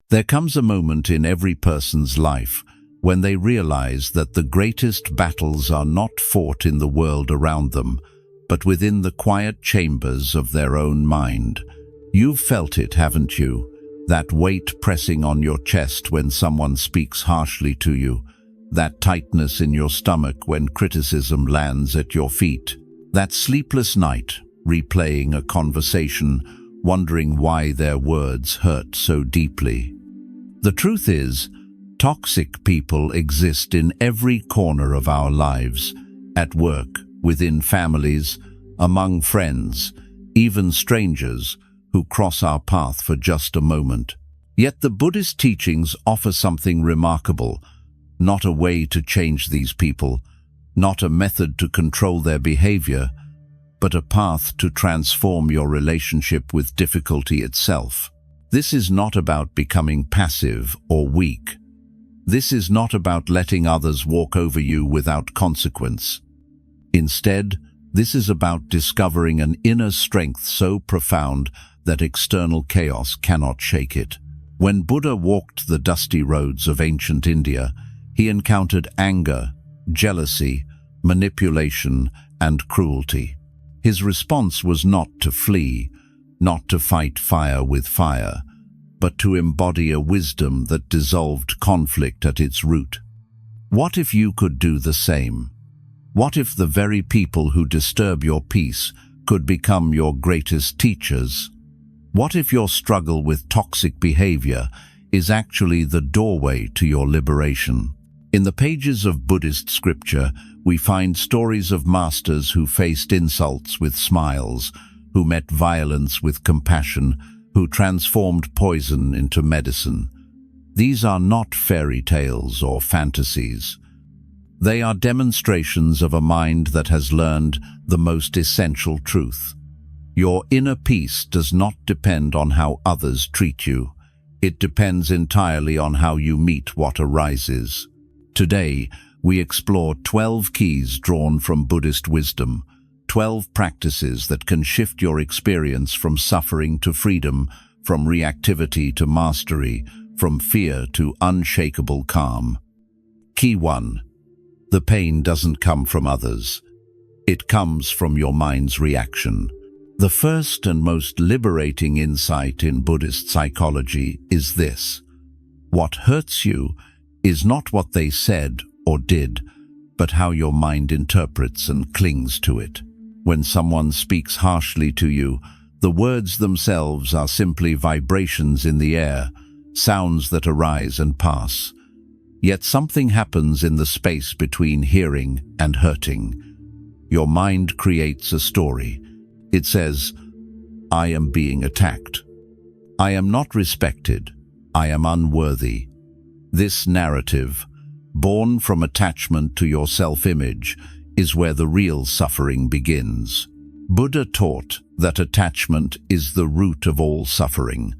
There comes a moment in every person's life when they realize that the greatest battles are not fought in the world around them, but within the quiet chambers of their own mind. You've felt it, haven't you? That weight pressing on your chest when someone speaks harshly to you, that tightness in your stomach when criticism lands at your feet, that sleepless night replaying a conversation, wondering why their words hurt so deeply. The truth is, toxic people exist in every corner of our lives, at work, within families, among friends, even strangers who cross our path for just a moment. Yet the Buddhist teachings offer something remarkable, not a way to change these people, not a method to control their behavior, but a path to transform your relationship with difficulty itself. This is not about becoming passive or weak. This is not about letting others walk over you without consequence. Instead, this is about discovering an inner strength so profound that external chaos cannot shake it. When Buddha walked the dusty roads of ancient India, he encountered anger, jealousy, manipulation, and cruelty. His response was not to flee, not to fight fire with fire, but to embody a wisdom that dissolved conflict at its root. What if you could do the same? What if the very people who disturb your peace could become your greatest teachers? What if your struggle with toxic behavior is actually the doorway to your liberation? In the pages of Buddhist scripture, we find stories of masters who faced insults with smiles, who met violence with compassion, who transformed poison into medicine. These are not fairy tales or fantasies. They are demonstrations of a mind that has learned the most essential truth. Your inner peace does not depend on how others treat you. It depends entirely on how you meet what arises. Today, we explore 12 keys drawn from Buddhist wisdom, 12 practices that can shift your experience from suffering to freedom, from reactivity to mastery, from fear to unshakable calm. Key 1. The pain doesn't come from others. It comes from your mind's reaction. The first and most liberating insight in Buddhist psychology is this: what hurts you is not what they said or did, but how your mind interprets and clings to it. When someone speaks harshly to you, the words themselves are simply vibrations in the air, sounds that arise and pass. Yet something happens in the space between hearing and hurting. Your mind creates a story. It says, "I am being attacked. I am not respected. I am unworthy." This narrative, born from attachment to your self-image, is where the real suffering begins. Buddha taught that attachment is the root of all suffering,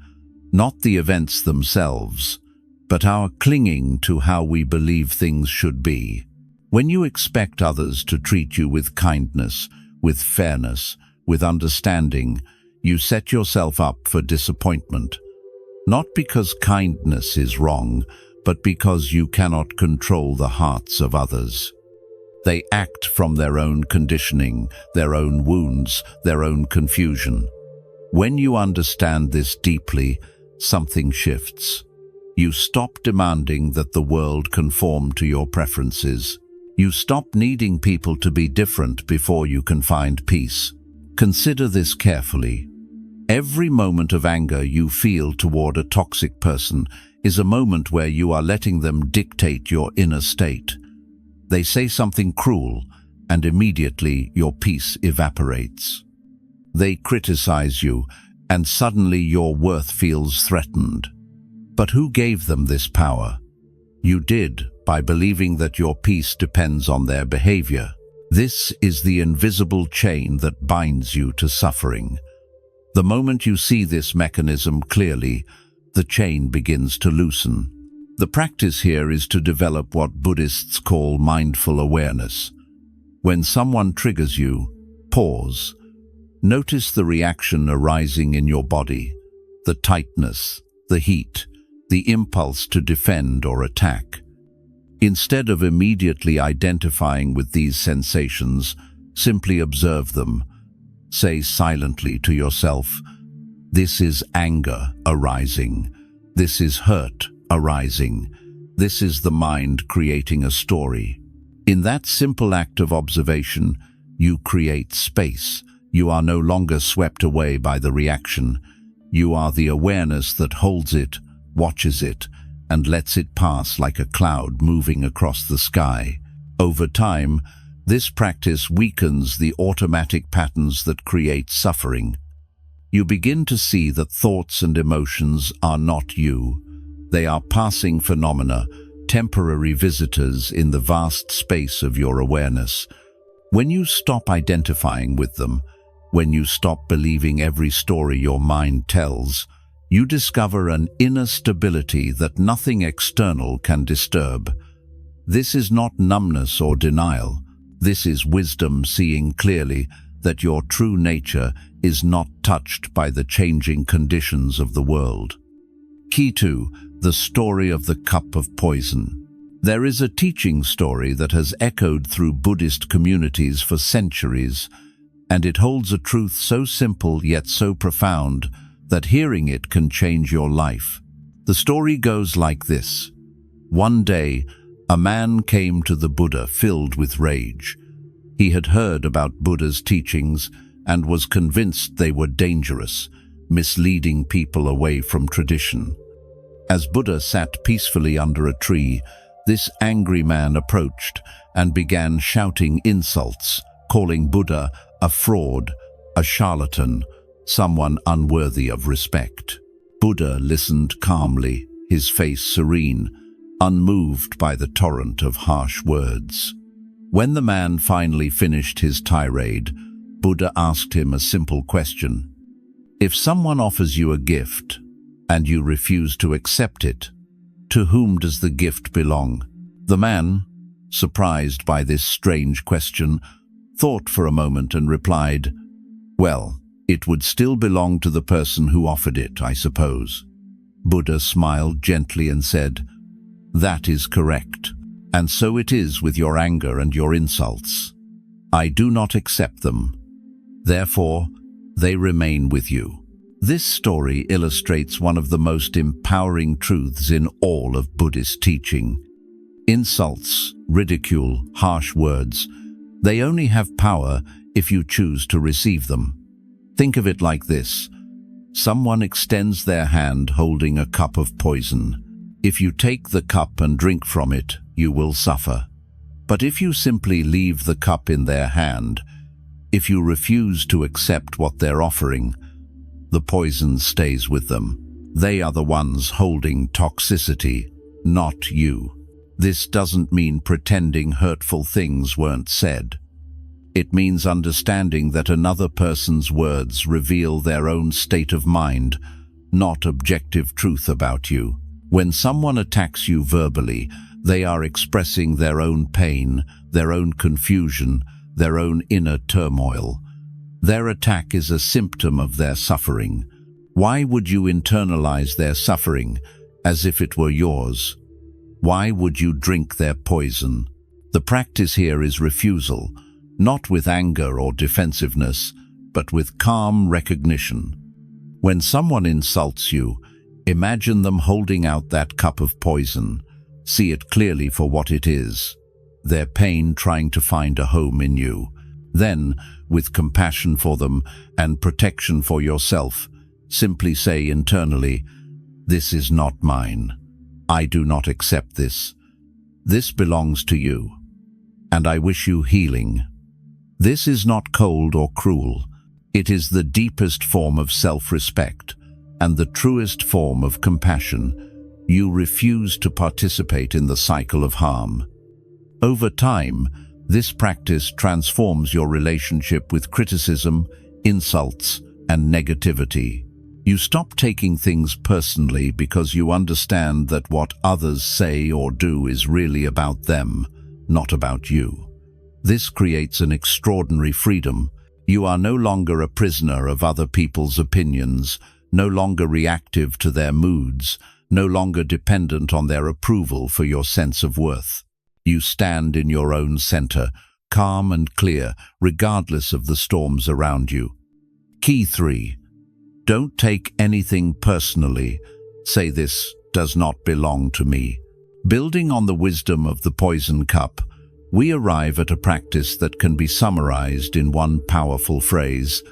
not the events themselves, but our clinging to how we believe things should be. When you expect others to treat you with kindness, with fairness, with understanding, you set yourself up for disappointment. Not because kindness is wrong, but because you cannot control the hearts of others. They act from their own conditioning, their own wounds, their own confusion. When you understand this deeply, something shifts. You stop demanding that the world conform to your preferences. You stop needing people to be different before you can find peace. Consider this carefully. Every moment of anger you feel toward a toxic person is a moment where you are letting them dictate your inner state. They say something cruel, and immediately your peace evaporates. They criticize you, and suddenly your worth feels threatened. But who gave them this power? You did, by believing that your peace depends on their behavior. This is the invisible chain that binds you to suffering. The moment you see this mechanism clearly, the chain begins to loosen. The practice here is to develop what Buddhists call mindful awareness. When someone triggers you, pause. Notice the reaction arising in your body, the tightness, the heat, the impulse to defend or attack. Instead of immediately identifying with these sensations, simply observe them. Say silently to yourself, "This is anger arising. This is hurt arising. This is the mind creating a story." In that simple act of observation, you create space. You are no longer swept away by the reaction. You are the awareness that holds it, watches it, and lets it pass like a cloud moving across the sky. Over time, this practice weakens the automatic patterns that create suffering. You begin to see that thoughts and emotions are not you. They are passing phenomena, temporary visitors in the vast space of your awareness. When you stop identifying with them, when you stop believing every story your mind tells, you discover an inner stability that nothing external can disturb. This is not numbness or denial. This is wisdom seeing clearly that your true nature is not touched by the changing conditions of the world. Key 2. The story of the cup of poison. There is a teaching story that has echoed through Buddhist communities for centuries, and it holds a truth so simple yet so profound that hearing it can change your life. The story goes like this. One day, a man came to the Buddha filled with rage. He had heard about Buddha's teachings and was convinced they were dangerous, misleading people away from tradition. As Buddha sat peacefully under a tree, this angry man approached and began shouting insults, calling Buddha a fraud, a charlatan, someone unworthy of respect. Buddha listened calmly, his face serene, unmoved by the torrent of harsh words. When the man finally finished his tirade, Buddha asked him a simple question. If someone offers you a gift and you refuse to accept it, to whom does the gift belong? The man, surprised by this strange question, thought for a moment and replied, "Well, it would still belong to the person who offered it, I suppose." Buddha smiled gently and said, "That is correct, and so it is with your anger and your insults. I do not accept them. Therefore, they remain with you." This story illustrates one of the most empowering truths in all of Buddhist teaching. Insults, ridicule, harsh words, they only have power if you choose to receive them. Think of it like this. Someone extends their hand holding a cup of poison. If you take the cup and drink from it, you will suffer. But if you simply leave the cup in their hand, if you refuse to accept what they're offering, the poison stays with them. They are the ones holding toxicity, not you. This doesn't mean pretending hurtful things weren't said. It means understanding that another person's words reveal their own state of mind, not objective truth about you. When someone attacks you verbally, they are expressing their own pain, their own confusion, their own inner turmoil. Their attack is a symptom of their suffering. Why would you internalize their suffering as if it were yours? Why would you drink their poison? The practice here is refusal, not with anger or defensiveness, but with calm recognition. When someone insults you, imagine them holding out that cup of poison. See it clearly for what it is, their pain trying to find a home in you. Then, with compassion for them and protection for yourself, simply say internally, "This is not mine. I do not accept this. This belongs to you, and I wish you healing." This is not cold or cruel. It is the deepest form of self-respect and the truest form of compassion. You refuse to participate in the cycle of harm. Over time, this practice transforms your relationship with criticism, insults, and negativity. You stop taking things personally because you understand that what others say or do is really about them, not about you. This creates an extraordinary freedom. You are no longer a prisoner of other people's opinions, no longer reactive to their moods, no longer dependent on their approval for your sense of worth. You stand in your own center, calm and clear, regardless of the storms around you. Key 3. Don't take anything personally. Say, "This does not belong to me." Building on the wisdom of the poison cup, we arrive at a practice that can be summarized in one powerful phrase: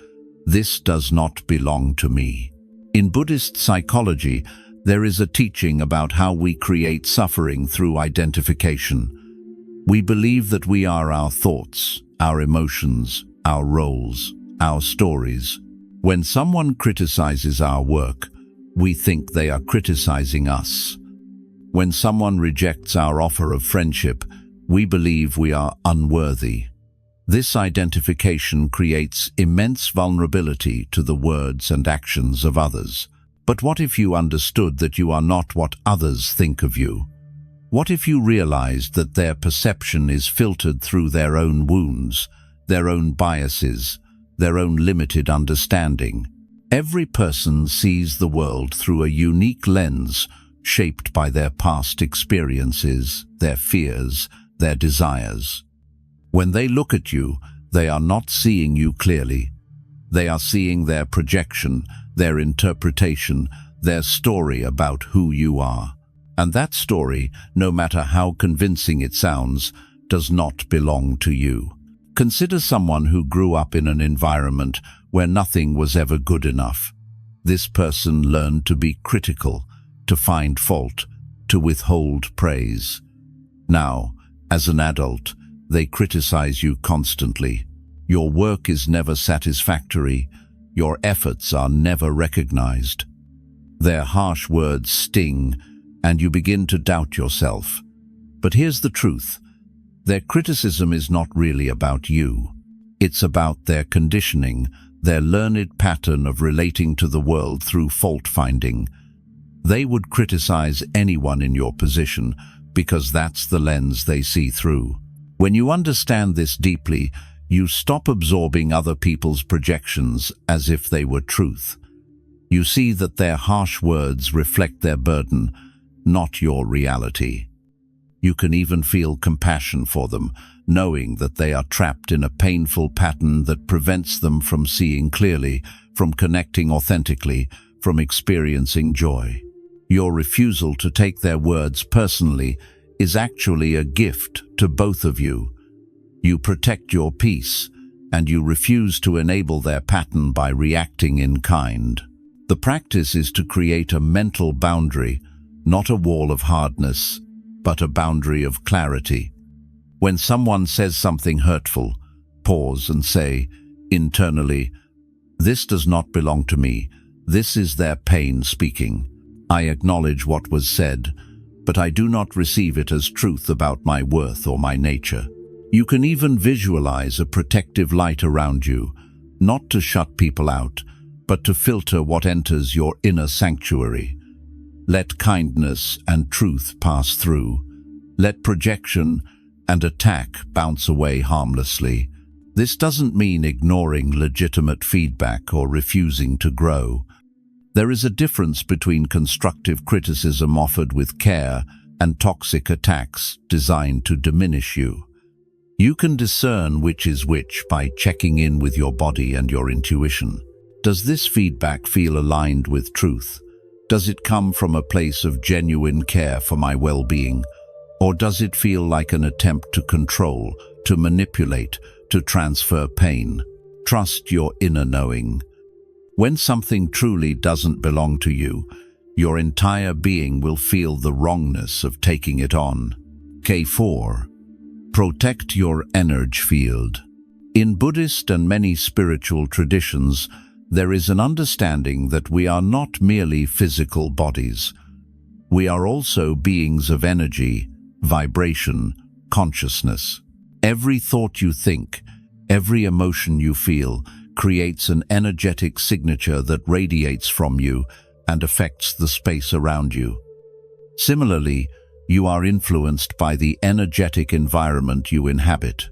this does not belong to me. In Buddhist psychology, there is a teaching about how we create suffering through identification. We believe that we are our thoughts, our emotions, our roles, our stories. When someone criticizes our work, we think they are criticizing us. When someone rejects our offer of friendship, we believe we are unworthy. This identification creates immense vulnerability to the words and actions of others. But what if you understood that you are not what others think of you? What if you realized that their perception is filtered through their own wounds, their own biases, their own limited understanding? Every person sees the world through a unique lens, shaped by their past experiences, their fears, their desires. When they look at you, they are not seeing you clearly. They are seeing their projection, their interpretation, their story about who you are. And that story, no matter how convincing it sounds, does not belong to you. Consider someone who grew up in an environment where nothing was ever good enough. This person learned to be critical, to find fault, to withhold praise. Now, as an adult, they criticize you constantly. Your work is never satisfactory. Your efforts are never recognized. Their harsh words sting, and you begin to doubt yourself. But here's the truth. Their criticism is not really about you. It's about their conditioning, their learned pattern of relating to the world through fault-finding. They would criticize anyone in your position because that's the lens they see through. When you understand this deeply, you stop absorbing other people's projections as if they were truth. You see that their harsh words reflect their burden, not your reality. You can even feel compassion for them, knowing that they are trapped in a painful pattern that prevents them from seeing clearly, from connecting authentically, from experiencing joy. Your refusal to take their words personally is actually a gift to both of you. You protect your peace, and you refuse to enable their pattern by reacting in kind. The practice is to create a mental boundary, not a wall of hardness, but a boundary of clarity. When someone says something hurtful, pause and say, internally, "This does not belong to me. This is their pain speaking. I acknowledge what was said, but I do not receive it as truth about my worth or my nature." You can even visualize a protective light around you, not to shut people out, but to filter what enters your inner sanctuary. Let kindness and truth pass through. Let projection and attack bounce away harmlessly. This doesn't mean ignoring legitimate feedback or refusing to grow. There is a difference between constructive criticism offered with care and toxic attacks designed to diminish you. You can discern which is which by checking in with your body and your intuition. Does this feedback feel aligned with truth? Does it come from a place of genuine care for my well-being? Or does it feel like an attempt to control, to manipulate, to transfer pain? Trust your inner knowing. When something truly doesn't belong to you, your entire being will feel the wrongness of taking it on. K4. Protect your energy field. In Buddhist and many spiritual traditions, there is an understanding that we are not merely physical bodies. We are also beings of energy, vibration, consciousness. Every thought you think, every emotion you feel, creates an energetic signature that radiates from you and affects the space around you. Similarly, you are influenced by the energetic environment you inhabit.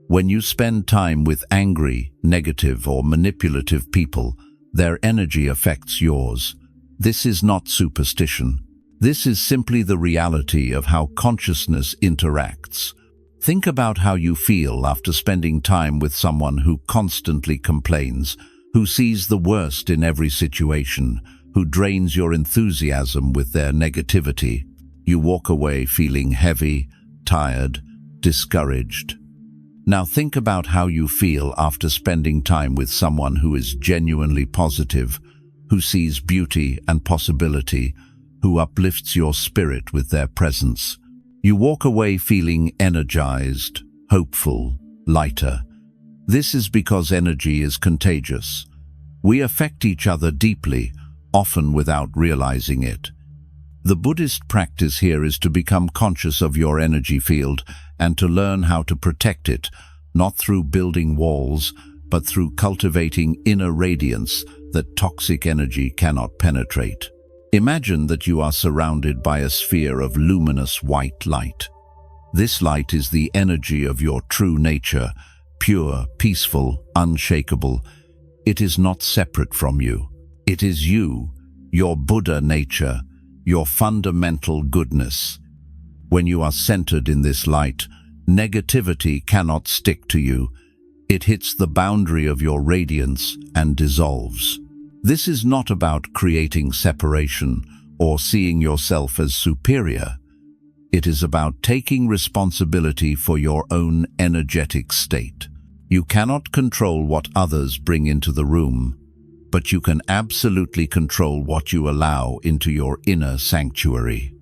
When you spend time with angry, negative, or manipulative people, their energy affects yours. This is not superstition. This is simply the reality of how consciousness interacts. Think about how you feel after spending time with someone who constantly complains, who sees the worst in every situation, who drains your enthusiasm with their negativity. You walk away feeling heavy, tired, discouraged. Now think about how you feel after spending time with someone who is genuinely positive, who sees beauty and possibility, who uplifts your spirit with their presence. You walk away feeling energized, hopeful, lighter. This is because energy is contagious. We affect each other deeply, often without realizing it. The Buddhist practice here is to become conscious of your energy field and to learn how to protect it, not through building walls, but through cultivating inner radiance that toxic energy cannot penetrate. Imagine that you are surrounded by a sphere of luminous white light. This light is the energy of your true nature, pure, peaceful, unshakable. It is not separate from you. It is you, your Buddha nature, your fundamental goodness. When you are centered in this light, negativity cannot stick to you. It hits the boundary of your radiance and dissolves. This is not about creating separation or seeing yourself as superior. It is about taking responsibility for your own energetic state. You cannot control what others bring into the room, but you can absolutely control what you allow into your inner sanctuary.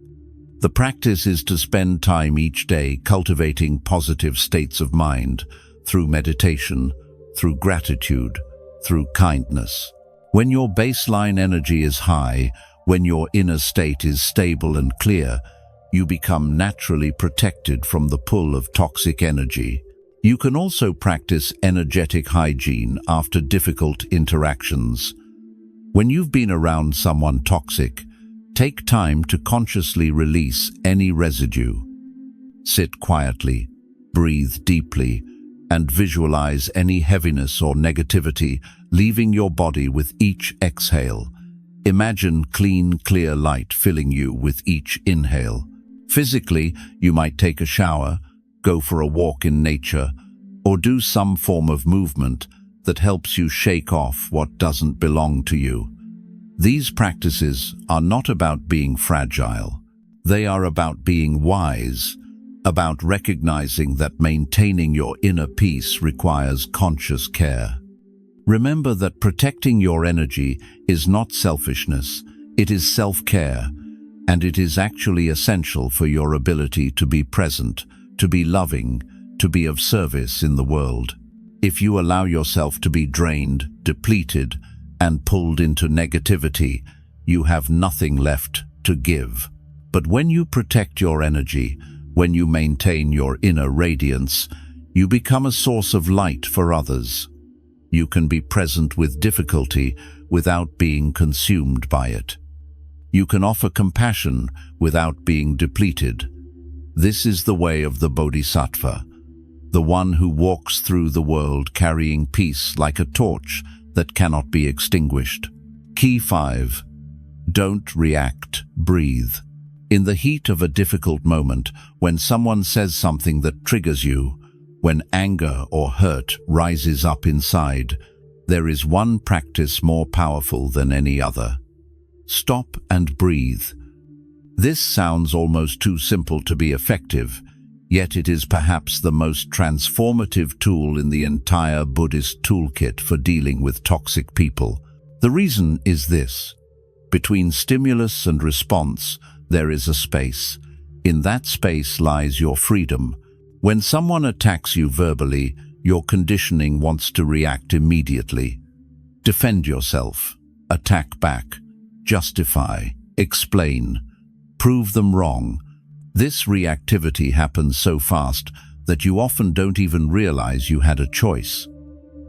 The practice is to spend time each day cultivating positive states of mind through meditation, through gratitude, through kindness. When your baseline energy is high, when your inner state is stable and clear, you become naturally protected from the pull of toxic energy. You can also practice energetic hygiene after difficult interactions. When you've been around someone toxic, take time to consciously release any residue. Sit quietly, breathe deeply, and visualize any heaviness or negativity leaving your body with each exhale. Imagine clean, clear light filling you with each inhale. Physically, you might take a shower, go for a walk in nature, or do some form of movement that helps you shake off what doesn't belong to you. These practices are not about being fragile. They are about being wise, about recognizing that maintaining your inner peace requires conscious care. Remember that protecting your energy is not selfishness, it is self-care, and it is actually essential for your ability to be present, to be loving, to be of service in the world. If you allow yourself to be drained, depleted, and pulled into negativity, you have nothing left to give. But when you protect your energy, when you maintain your inner radiance, you become a source of light for others. You can be present with difficulty without being consumed by it. You can offer compassion without being depleted. This is the way of the Bodhisattva, the one who walks through the world carrying peace like a torch that cannot be extinguished. Key 5. Don't react, breathe. In the heat of a difficult moment, when someone says something that triggers you, when anger or hurt rises up inside, there is one practice more powerful than any other. Stop and breathe. This sounds almost too simple to be effective, yet it is perhaps the most transformative tool in the entire Buddhist toolkit for dealing with toxic people. The reason is this: between stimulus and response, there is a space. In that space lies your freedom. When someone attacks you verbally, your conditioning wants to react immediately. Defend yourself, attack back, justify, explain, prove them wrong. This reactivity happens so fast that you often don't even realize you had a choice.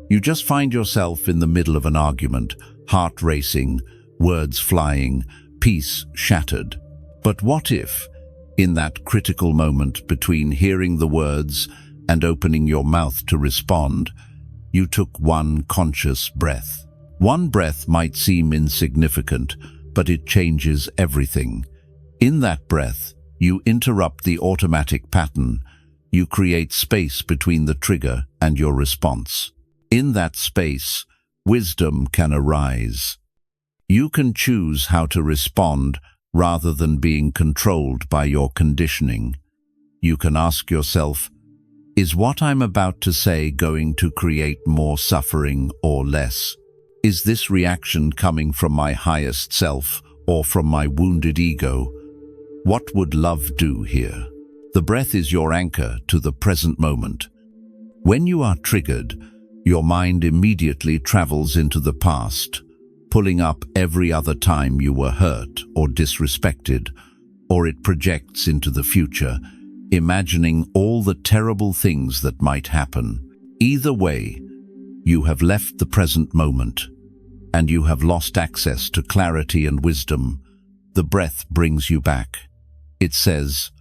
You just find yourself in the middle of an argument, heart racing, words flying, peace shattered. But what if, in that critical moment between hearing the words and opening your mouth to respond, you took one conscious breath? One breath might seem insignificant, but it changes everything. In that breath, you interrupt the automatic pattern. You create space between the trigger and your response. In that space, wisdom can arise. You can choose how to respond rather than being controlled by your conditioning. You can ask yourself, is what I'm about to say going to create more suffering or less? Is this reaction coming from my highest self or from my wounded ego? What would love do here? The breath is your anchor to the present moment. When you are triggered, your mind immediately travels into the past, pulling up every other time you were hurt or disrespected, or it projects into the future, imagining all the terrible things that might happen. Either way, you have left the present moment, and you have lost access to clarity and wisdom. The breath brings you back. It says,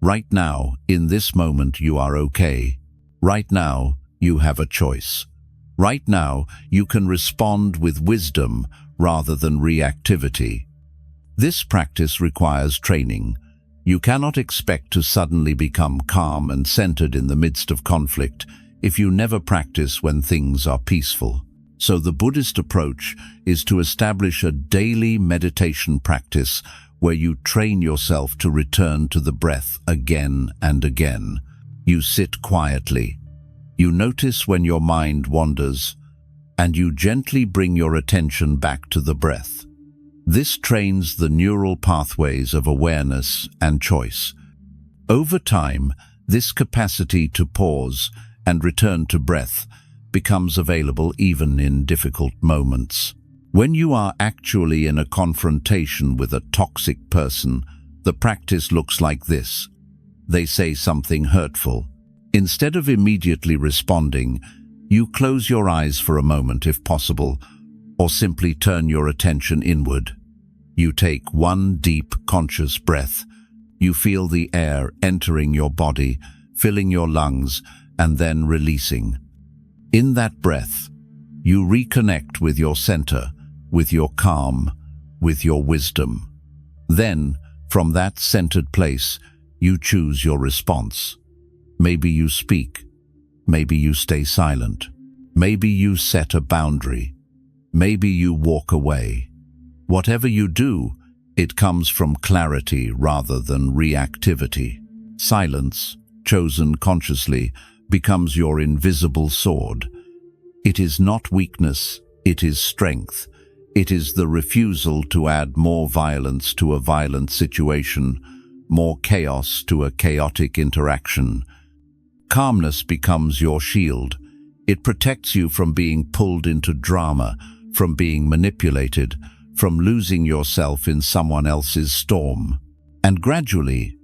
right now, in this moment, you are okay. Right now, you have a choice. Right now, you can respond with wisdom rather than reactivity. This practice requires training. You cannot expect to suddenly become calm and centered in the midst of conflict if you never practice when things are peaceful. So the Buddhist approach is to establish a daily meditation practice where you train yourself to return to the breath again and again. You sit quietly. You notice when your mind wanders, and you gently bring your attention back to the breath. This trains the neural pathways of awareness and choice. Over time, this capacity to pause and return to breath becomes available even in difficult moments. When you are actually in a confrontation with a toxic person, the practice looks like this. They say something hurtful. Instead of immediately responding, you close your eyes for a moment if possible, or simply turn your attention inward. You take one deep, conscious breath. You feel the air entering your body, filling your lungs, and then releasing. In that breath, you reconnect with your center, with your calm, with your wisdom. Then, from that centered place, you choose your response. Maybe you speak. Maybe you stay silent. Maybe you set a boundary. Maybe you walk away. Whatever you do, it comes from clarity rather than reactivity. Silence, chosen consciously, becomes your invisible sword. It is not weakness, it is strength. It is the refusal to add more violence to a violent situation, more chaos to a chaotic interaction. Calmness becomes your shield. It protects you from being pulled into drama, from being manipulated, from losing yourself in someone else's storm. And gradually,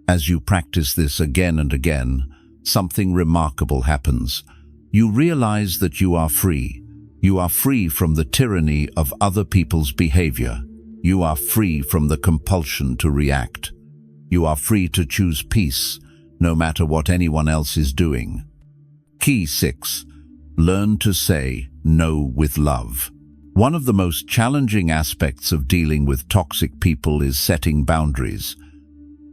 as you practice this again and again, something remarkable happens. You realize that you are free. You are free from the tyranny of other people's behavior. You are free from the compulsion to react. You are free to choose peace, no matter what anyone else is doing. Key 6. Learn to say no with love. One of the most challenging aspects of dealing with toxic people is setting boundaries.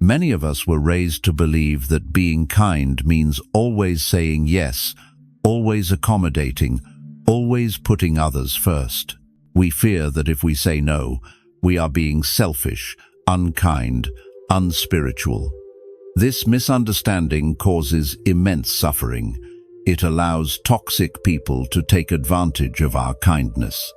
Many of us were raised to believe that being kind means always saying yes, always accommodating, always putting others first. We fear that if we say no, we are being selfish, unkind, unspiritual. This misunderstanding causes immense suffering. It allows toxic people to take advantage of our kindness.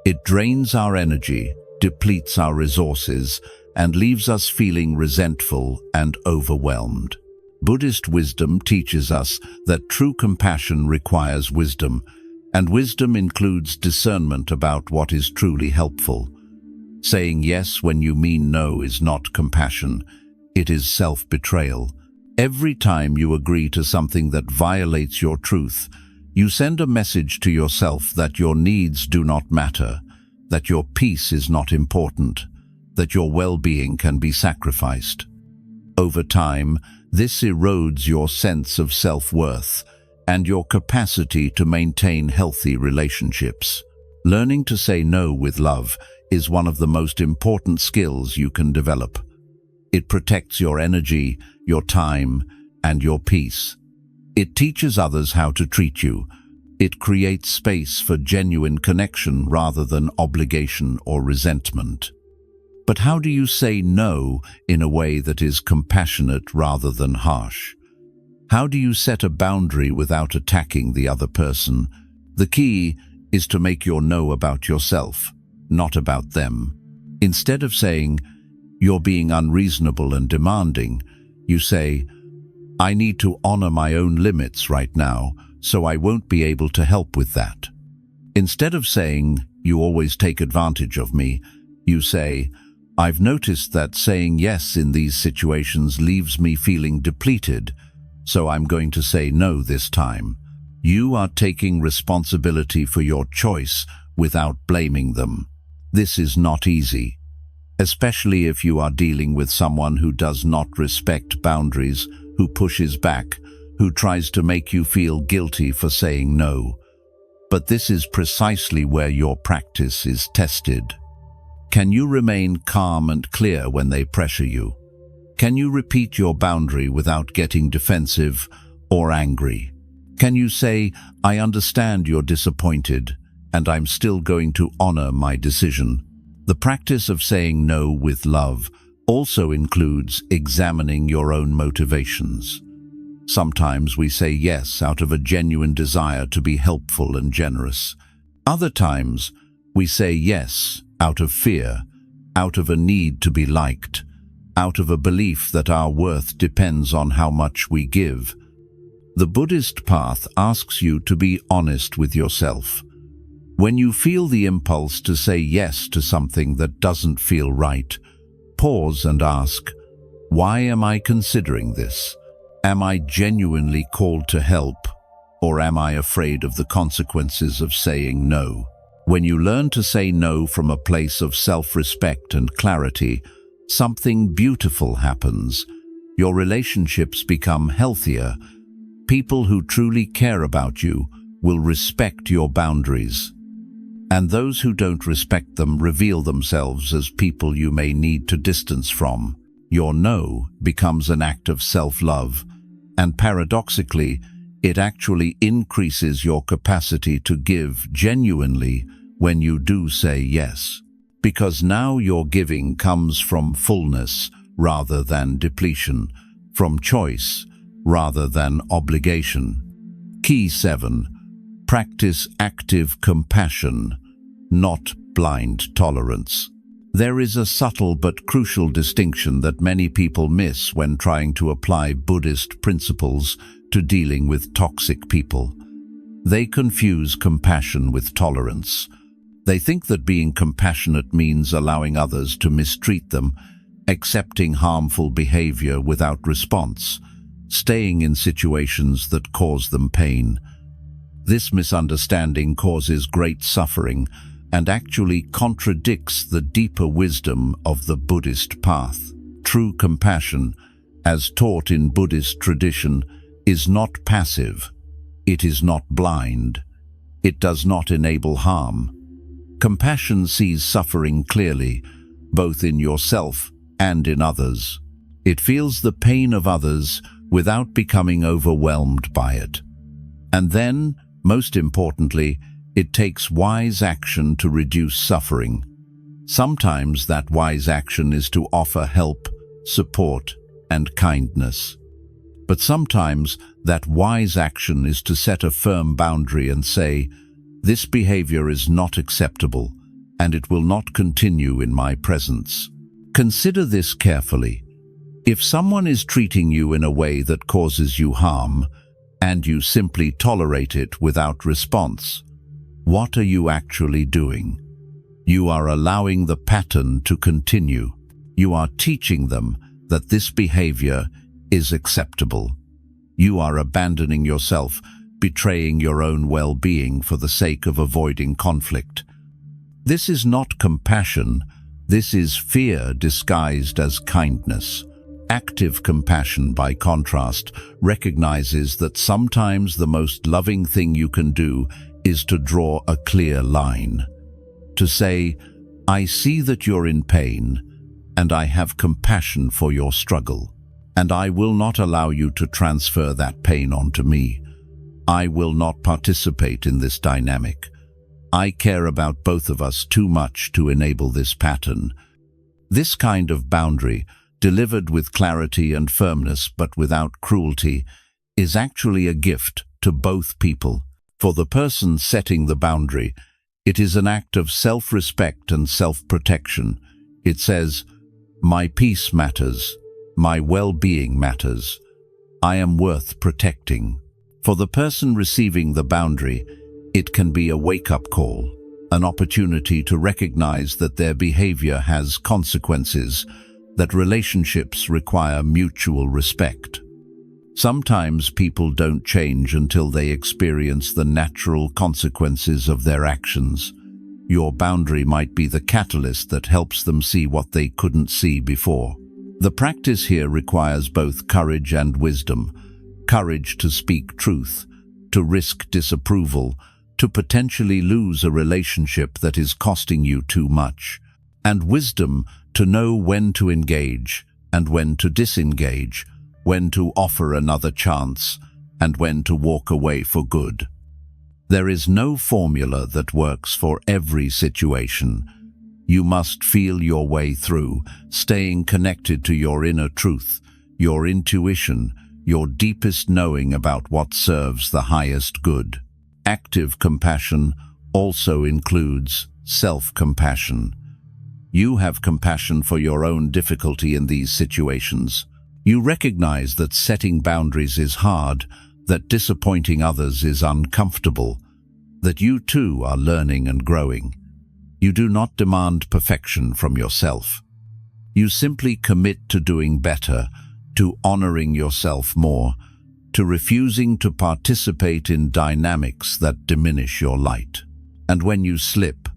It drains our energy, depletes our resources, and leaves us feeling resentful and overwhelmed. Buddhist wisdom teaches us that true compassion requires wisdom, and wisdom includes discernment about what is truly helpful. Saying yes when you mean no is not compassion, it is self-betrayal. Every time you agree to something that violates your truth, you send a message to yourself that your needs do not matter, that your peace is not important, that your well-being can be sacrificed. Over time, this erodes your sense of self-worth and your capacity to maintain healthy relationships. Learning to say no with love is one of the most important skills you can develop. It protects your energy, your time, and your peace. It teaches others how to treat you. It creates space for genuine connection rather than obligation or resentment. But how do you say no in a way that is compassionate rather than harsh? How do you set a boundary without attacking the other person? The key is to make your no about yourself, not about them. Instead of saying, "You're being unreasonable and demanding," you say, "I need to honor my own limits right now, so I won't be able to help with that." Instead of saying, "You always take advantage of me," you say, "I've noticed that saying yes in these situations leaves me feeling depleted, so I'm going to say no this time." You are taking responsibility for your choice without blaming them. This is not easy, especially if you are dealing with someone who does not respect boundaries, who pushes back, who tries to make you feel guilty for saying no. But this is precisely where your practice is tested. Can you remain calm and clear when they pressure you? Can you repeat your boundary without getting defensive or angry? Can you say, "I understand you're disappointed, and I'm still going to honor my decision"? The practice of saying no with love also includes examining your own motivations. Sometimes we say yes out of a genuine desire to be helpful and generous. Other times, we say yes out of fear, out of a need to be liked, out of a belief that our worth depends on how much we give. The Buddhist path asks you to be honest with yourself. When you feel the impulse to say yes to something that doesn't feel right, pause and ask, "Why am I considering this? Am I genuinely called to help, or am I afraid of the consequences of saying no?" When you learn to say no from a place of self-respect and clarity, something beautiful happens. Your relationships become healthier. People who truly care about you will respect your boundaries. And those who don't respect them reveal themselves as people you may need to distance from. Your no becomes an act of self-love, and paradoxically, it actually increases your capacity to give genuinely when you do say yes. Because now your giving comes from fullness rather than depletion, from choice rather than obligation. Key 7. Practice active compassion, not blind tolerance. There is a subtle but crucial distinction that many people miss when trying to apply Buddhist principles to dealing with toxic people. They confuse compassion with tolerance. They think that being compassionate means allowing others to mistreat them, accepting harmful behavior without response, staying in situations that cause them pain. This misunderstanding causes great suffering and actually contradicts the deeper wisdom of the Buddhist path. True compassion, as taught in Buddhist tradition, is not passive. It is not blind. It does not enable harm. Compassion sees suffering clearly, both in yourself and in others. It feels the pain of others without becoming overwhelmed by it. And then, most importantly, it takes wise action to reduce suffering. Sometimes that wise action is to offer help, support, and kindness. But sometimes that wise action is to set a firm boundary and say, "This behavior is not acceptable, and it will not continue in my presence." Consider this carefully. If someone is treating you in a way that causes you harm, and you simply tolerate it without response, what are you actually doing? You are allowing the pattern to continue. You are teaching them that this behavior is acceptable. You are abandoning yourself, betraying your own well-being for the sake of avoiding conflict. This is not compassion. This is fear disguised as kindness. Active compassion, by contrast, recognizes that sometimes the most loving thing you can do is to draw a clear line. To say, "I see that you're in pain, and I have compassion for your struggle. And I will not allow you to transfer that pain onto me. I will not participate in this dynamic. I care about both of us too much to enable this pattern. This kind of boundary, delivered with clarity and firmness but without cruelty, is actually a gift to both people. For the person setting the boundary, it is an act of self-respect and self-protection. It says, "My peace matters. My well-being matters. I am worth protecting." For the person receiving the boundary, it can be a wake-up call, an opportunity to recognize that their behavior has consequences, that relationships require mutual respect. Sometimes people don't change until they experience the natural consequences of their actions. Your boundary might be the catalyst that helps them see what they couldn't see before. The practice here requires both courage and wisdom. Courage to speak truth, to risk disapproval, to potentially lose a relationship that is costing you too much. And wisdom to know when to engage and when to disengage, when to offer another chance and when to walk away for good. There is no formula that works for every situation. You must feel your way through, staying connected to your inner truth, your intuition, your deepest knowing about what serves the highest good. Active compassion also includes self-compassion. You have compassion for your own difficulty in these situations. You recognize that setting boundaries is hard, that disappointing others is uncomfortable, that you too are learning and growing. You do not demand perfection from yourself. You simply commit to doing better, to honoring yourself more, to refusing to participate in dynamics that diminish your light. And when you slip,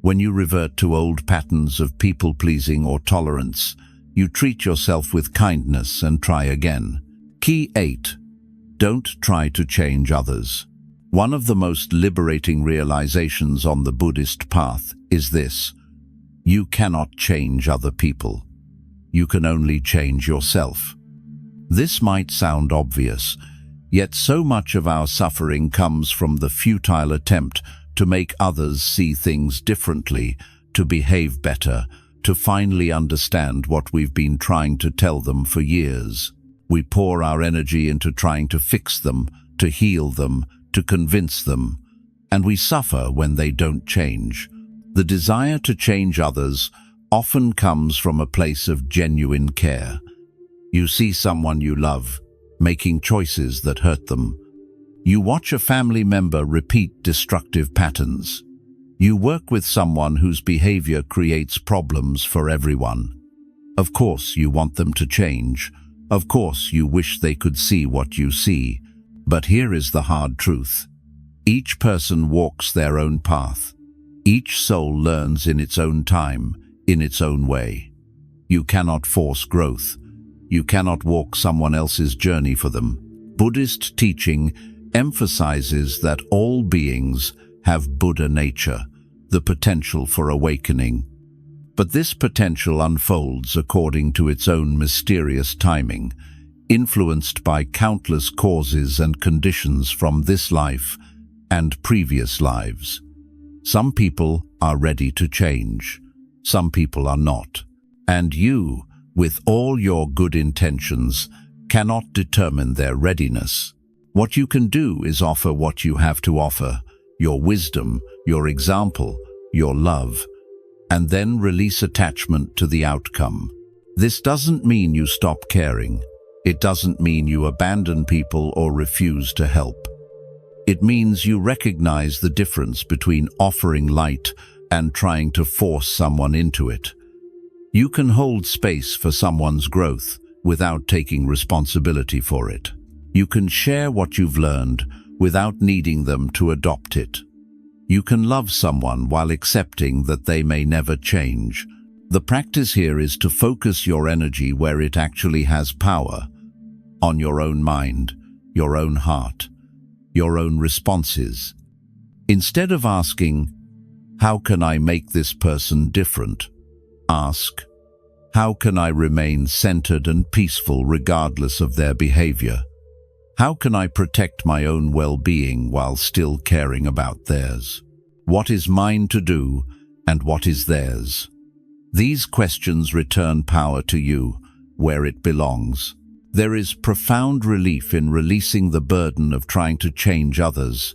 when you revert to old patterns of people-pleasing or tolerance, you treat yourself with kindness and try again. Key 8. Don't try to change others. One of the most liberating realizations on the Buddhist path is this: you cannot change other people. You can only change yourself. This might sound obvious, yet so much of our suffering comes from the futile attempt to make others see things differently, to behave better, to finally understand what we've been trying to tell them for years. We pour our energy into trying to fix them, to heal them, to convince them, and we suffer when they don't change. The desire to change others often comes from a place of genuine care. You see someone you love making choices that hurt them. You watch a family member repeat destructive patterns. You work with someone whose behavior creates problems for everyone. Of course, you want them to change. Of course, you wish they could see what you see. But here is the hard truth. Each person walks their own path. Each soul learns in its own time, in its own way. You cannot force growth. You cannot walk someone else's journey for them. Buddhist teaching emphasizes that all beings have Buddha nature, the potential for awakening. But this potential unfolds according to its own mysterious timing, influenced by countless causes and conditions from this life and previous lives. Some people are ready to change. Some people are not. And you, with all your good intentions, cannot determine their readiness. What you can do is offer what you have to offer, your wisdom, your example, your love, and then release attachment to the outcome. This doesn't mean you stop caring. It doesn't mean you abandon people or refuse to help. It means you recognize the difference between offering light and trying to force someone into it. You can hold space for someone's growth without taking responsibility for it. You can share what you've learned without needing them to adopt it. You can love someone while accepting that they may never change. The practice here is to focus your energy where it actually has power, on your own mind, your own heart, your own responses. Instead of asking, "How can I make this person different?" ask, How can I remain centered and peaceful regardless of their behavior? How can I protect my own well-being while still caring about theirs? What is mine to do and what is theirs? These questions return power to you where it belongs. There is profound relief in releasing the burden of trying to change others.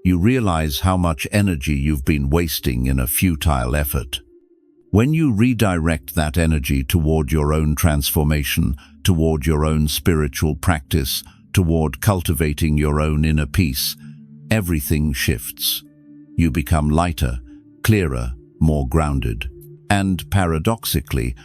You realize how much energy you've been wasting in a futile effort. When you redirect that energy toward your own transformation, toward your own spiritual practice, toward cultivating your own inner peace, everything shifts. You become lighter, clearer, more grounded. And paradoxically,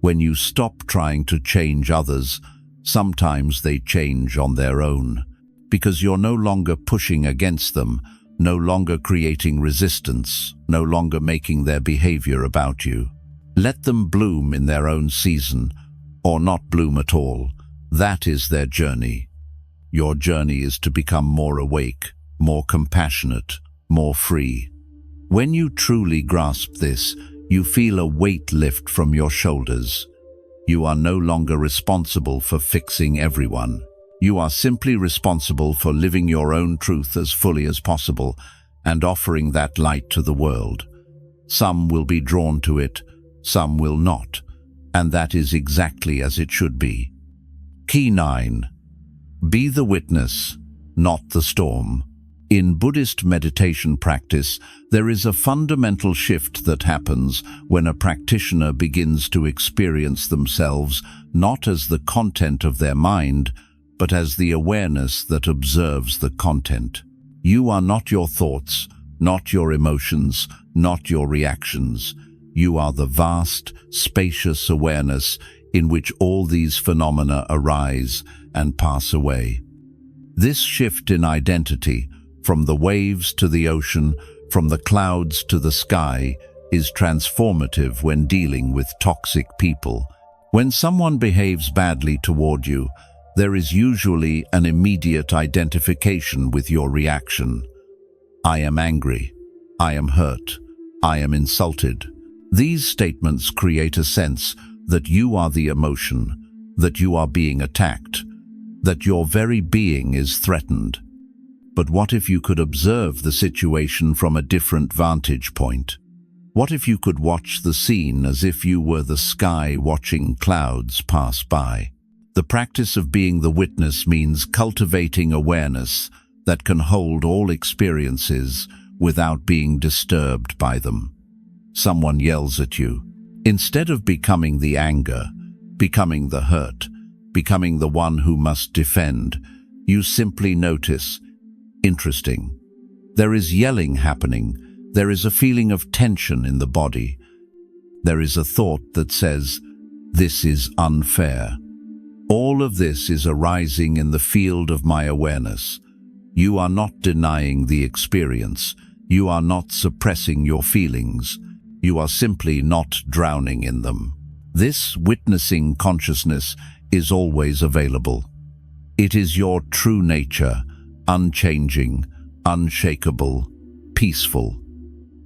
when you stop trying to change others, sometimes they change on their own, because you're no longer pushing against them, no longer creating resistance, no longer making their behavior about you. Let them bloom in their own season, or not bloom at all. That is their journey. Your journey is to become more awake, more compassionate, more free. When you truly grasp this, you feel a weight lift from your shoulders. You are no longer responsible for fixing everyone. You are simply responsible for living your own truth as fully as possible and offering that light to the world. Some will be drawn to it, some will not, and that is exactly as it should be. Key 9. Be the witness, not the storm. In Buddhist meditation practice, there is a fundamental shift that happens when a practitioner begins to experience themselves not as the content of their mind, but as the awareness that observes the content. You are not your thoughts, not your emotions, not your reactions. You are the vast, spacious awareness in which all these phenomena arise and pass away. This shift in identity, from the waves to the ocean, from the clouds to the sky, is transformative when dealing with toxic people. When someone behaves badly toward you, there is usually an immediate identification with your reaction. I am angry. I am hurt. I am insulted. These statements create a sense that you are the emotion, that you are being attacked, that your very being is threatened. But what if you could observe the situation from a different vantage point? What if you could watch the scene as if you were the sky watching clouds pass by? The practice of being the witness means cultivating awareness that can hold all experiences without being disturbed by them. Someone yells at you. Instead of becoming the anger, becoming the hurt, becoming the one who must defend, you simply notice, interesting. There is yelling happening. There is a feeling of tension in the body. There is a thought that says, this is unfair. All of this is arising in the field of my awareness. You are not denying the experience. You are not suppressing your feelings. You are simply not drowning in them. This witnessing consciousness is always available. It is your true nature, unchanging, unshakable, peaceful.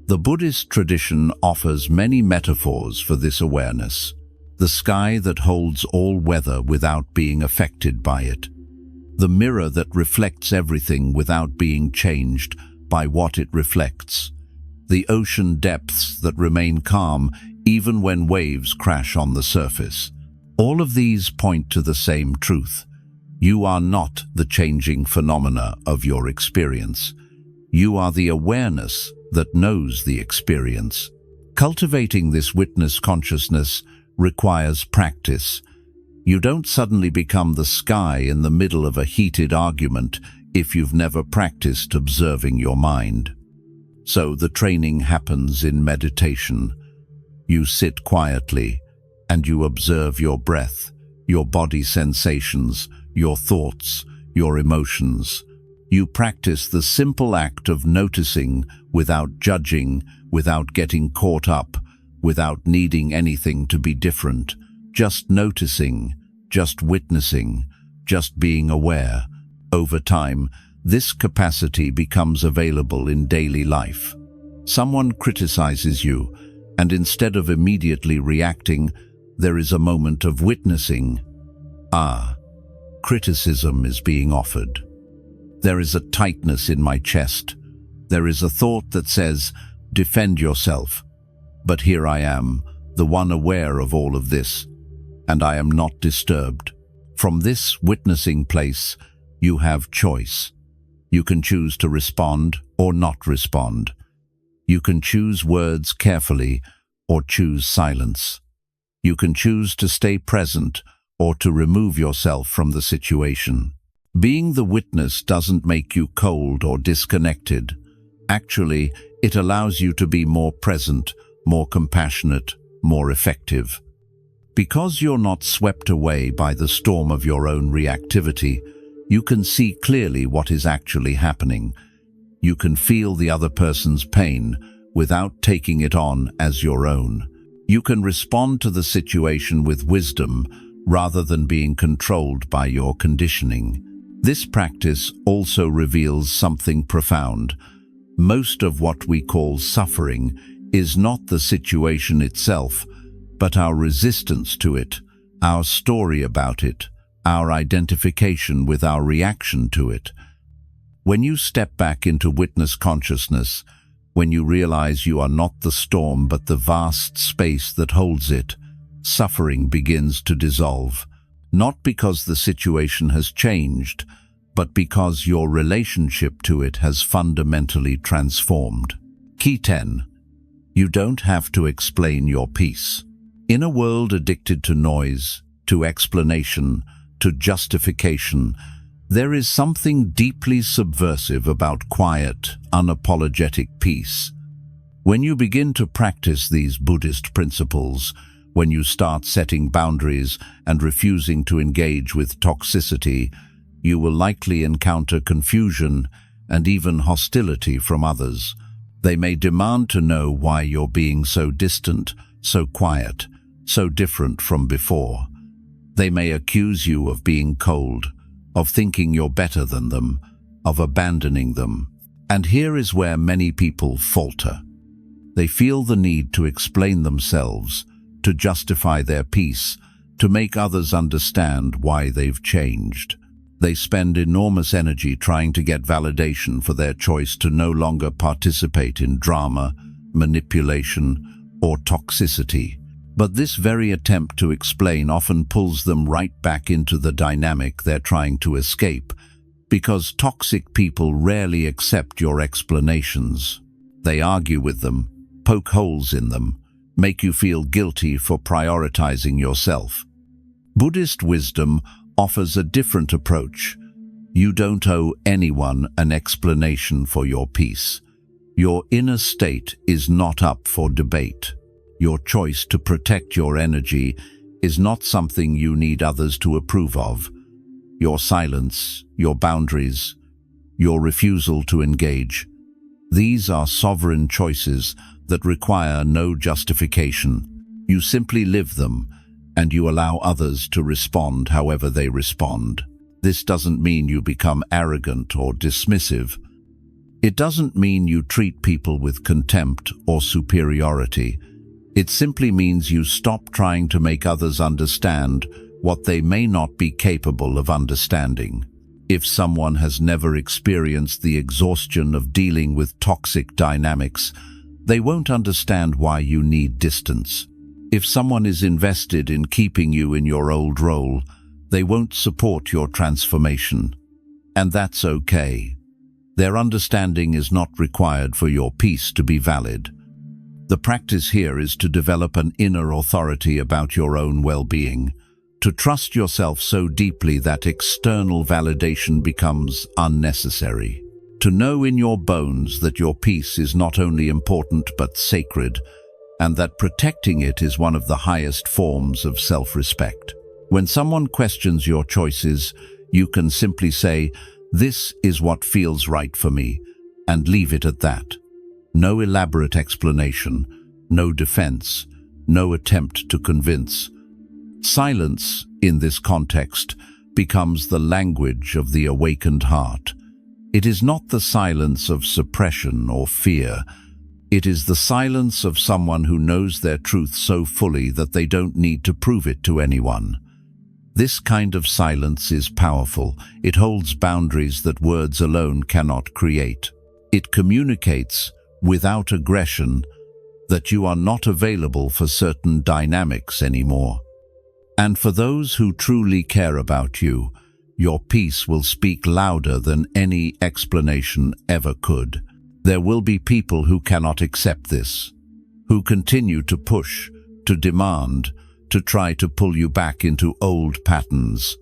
The Buddhist tradition offers many metaphors for this awareness. The sky that holds all weather without being affected by it. The mirror that reflects everything without being changed by what it reflects. The ocean depths that remain calm even when waves crash on the surface. All of these point to the same truth. You are not the changing phenomena of your experience. You are the awareness that knows the experience. Cultivating this witness consciousness requires practice. You don't suddenly become the sky in the middle of a heated argument if you've never practiced observing your mind. So the training happens in meditation. You sit quietly and you observe your breath, your body sensations, your thoughts, your emotions. You practice the simple act of noticing without judging, without getting caught up, without needing anything to be different, just noticing, just witnessing, just being aware. Over time, this capacity becomes available in daily life. Someone criticizes you, and instead of immediately reacting, there is a moment of witnessing. Criticism is being offered. There is a tightness in my chest. There is a thought that says, defend yourself. But here I am, the one aware of all of this, and I am not disturbed. From this witnessing place, you have choice. You can choose to respond or not respond. You can choose words carefully or choose silence. You can choose to stay present or to remove yourself from the situation. Being the witness doesn't make you cold or disconnected. Actually, it allows you to be more present, more compassionate, more effective. Because you're not swept away by the storm of your own reactivity, you can see clearly what is actually happening. You can feel the other person's pain without taking it on as your own. You can respond to the situation with wisdom rather than being controlled by your conditioning. This practice also reveals something profound. Most of what we call suffering is not the situation itself, but our resistance to it, our story about it, our identification with our reaction to it. When you step back into witness consciousness, when you realize you are not the storm but the vast space that holds it, suffering begins to dissolve, not because the situation has changed, but because your relationship to it has fundamentally transformed. Key 10. You don't have to explain your peace. In a world addicted to noise, to explanation, to justification, there is something deeply subversive about quiet, unapologetic peace. When you begin to practice these Buddhist principles, when you start setting boundaries and refusing to engage with toxicity, you will likely encounter confusion and even hostility from others. They may demand to know why you're being so distant, so quiet, so different from before. They may accuse you of being cold, of thinking you're better than them, of abandoning them. And here is where many people falter. They feel the need to explain themselves, to justify their peace, to make others understand why they've changed. They spend enormous energy trying to get validation for their choice to no longer participate in drama, manipulation, or toxicity. But this very attempt to explain often pulls them right back into the dynamic they're trying to escape, because toxic people rarely accept your explanations. They argue with them, poke holes in them, make you feel guilty for prioritizing yourself. Buddhist wisdom offers a different approach. You don't owe anyone an explanation for your peace. Your inner state is not up for debate. Your choice to protect your energy is not something you need others to approve of. Your silence, your boundaries, your refusal to engage, these are sovereign choices that require no justification. You simply live them, and you allow others to respond however they respond. This doesn't mean you become arrogant or dismissive. It doesn't mean you treat people with contempt or superiority. It simply means you stop trying to make others understand what they may not be capable of understanding. If someone has never experienced the exhaustion of dealing with toxic dynamics, they won't understand why you need distance. If someone is invested in keeping you in your old role, they won't support your transformation. And that's okay. Their understanding is not required for your peace to be valid. The practice here is to develop an inner authority about your own well-being, to trust yourself so deeply that external validation becomes unnecessary, to know in your bones that your peace is not only important but sacred, and that protecting it is one of the highest forms of self-respect. When someone questions your choices, you can simply say, "This is what feels right for me," and leave it at that. No elaborate explanation, no defense, no attempt to convince. Silence, in this context, becomes the language of the awakened heart. It is not the silence of suppression or fear, It is the silence of someone who knows their truth so fully that they don't need to prove it to anyone. This kind of silence is powerful. It holds boundaries that words alone cannot create. It communicates, without aggression, that you are not available for certain dynamics anymore. And for those who truly care about you, your peace will speak louder than any explanation ever could. There will be people who cannot accept this, who continue to push, to demand, to try to pull you back into old patterns.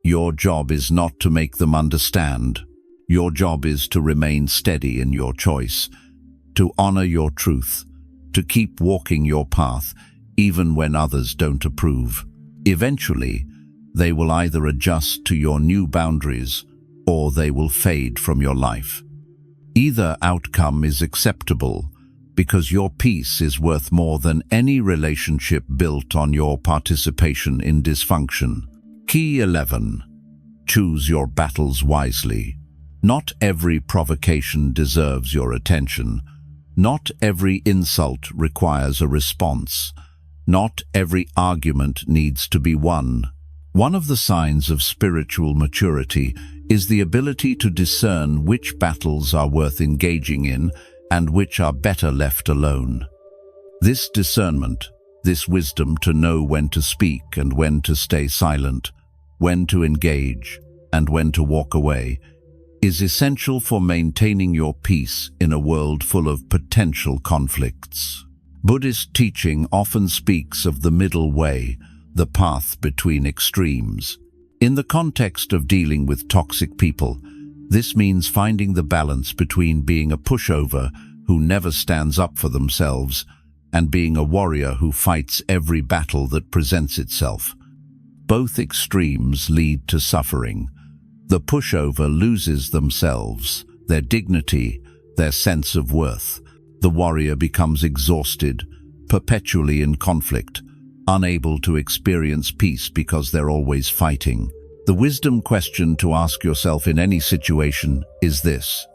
Your job is not to make them understand. Your job is to remain steady in your choice, to honor your truth, to keep walking your path, even when others don't approve. Eventually, they will either adjust to your new boundaries or they will fade from your life. Either outcome is acceptable because your peace is worth more than any relationship built on your participation in dysfunction. Key 11. Choose your battles wisely. Not every provocation deserves your attention. Not every insult requires a response. Not every argument needs to be won. One of the signs of spiritual maturity is the ability to discern which battles are worth engaging in and which are better left alone. This discernment, this wisdom to know when to speak and when to stay silent, when to engage and when to walk away, is essential for maintaining your peace in a world full of potential conflicts. Buddhist teaching often speaks of the middle way, the path between extremes. In the context of dealing with toxic people, this means finding the balance between being a pushover who never stands up for themselves and being a warrior who fights every battle that presents itself. Both extremes lead to suffering. The pushover loses themselves, their dignity, their sense of worth. The warrior becomes exhausted, perpetually in conflict, unable to experience peace because they're always fighting. The wisdom question to ask yourself in any situation is this: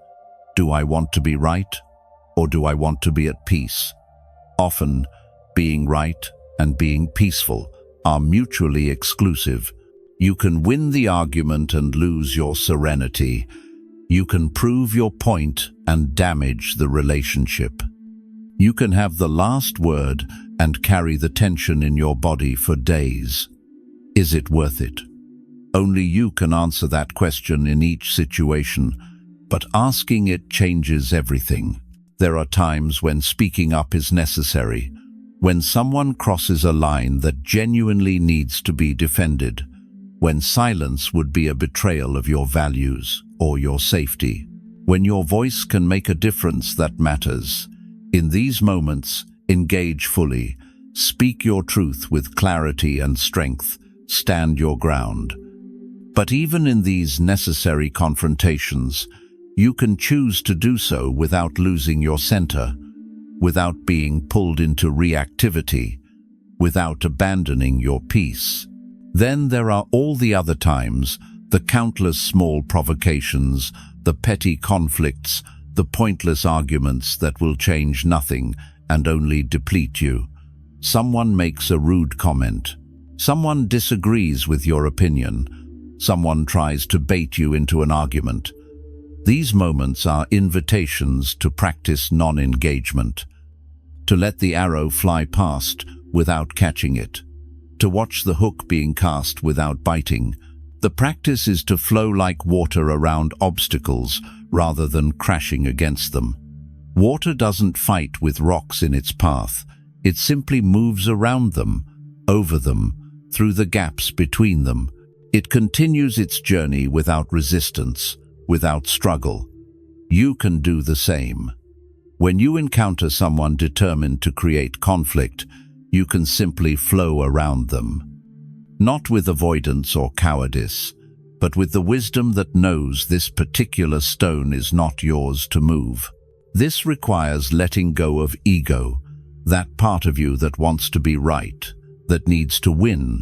do I want to be right, or do I want to be at peace? Often, being right and being peaceful are mutually exclusive. You can win the argument and lose your serenity. You can prove your point and damage the relationship. You can have the last word and carry the tension in your body for days. Is it worth it? Only you can answer that question in each situation, but asking it changes everything. There are times when speaking up is necessary, when someone crosses a line that genuinely needs to be defended, when silence would be a betrayal of your values or your safety, when your voice can make a difference that matters. In these moments, engage fully, speak your truth with clarity and strength, stand your ground. But even in these necessary confrontations, you can choose to do so without losing your center, without being pulled into reactivity, without abandoning your peace. Then there are all the other times, the countless small provocations, the petty conflicts, the pointless arguments that will change nothing and only deplete you. Someone makes a rude comment. Someone disagrees with your opinion. Someone tries to bait you into an argument. These moments are invitations to practice non-engagement, to let the arrow fly past without catching it, to watch the hook being cast without biting. The practice is to flow like water around obstacles rather than crashing against them. Water doesn't fight with rocks in its path. It simply moves around them, over them, through the gaps between them. It continues its journey without resistance, without struggle. You can do the same. When you encounter someone determined to create conflict, you can simply flow around them. Not with avoidance or cowardice, but with the wisdom that knows this particular stone is not yours to move. This requires letting go of ego, that part of you that wants to be right, that needs to win,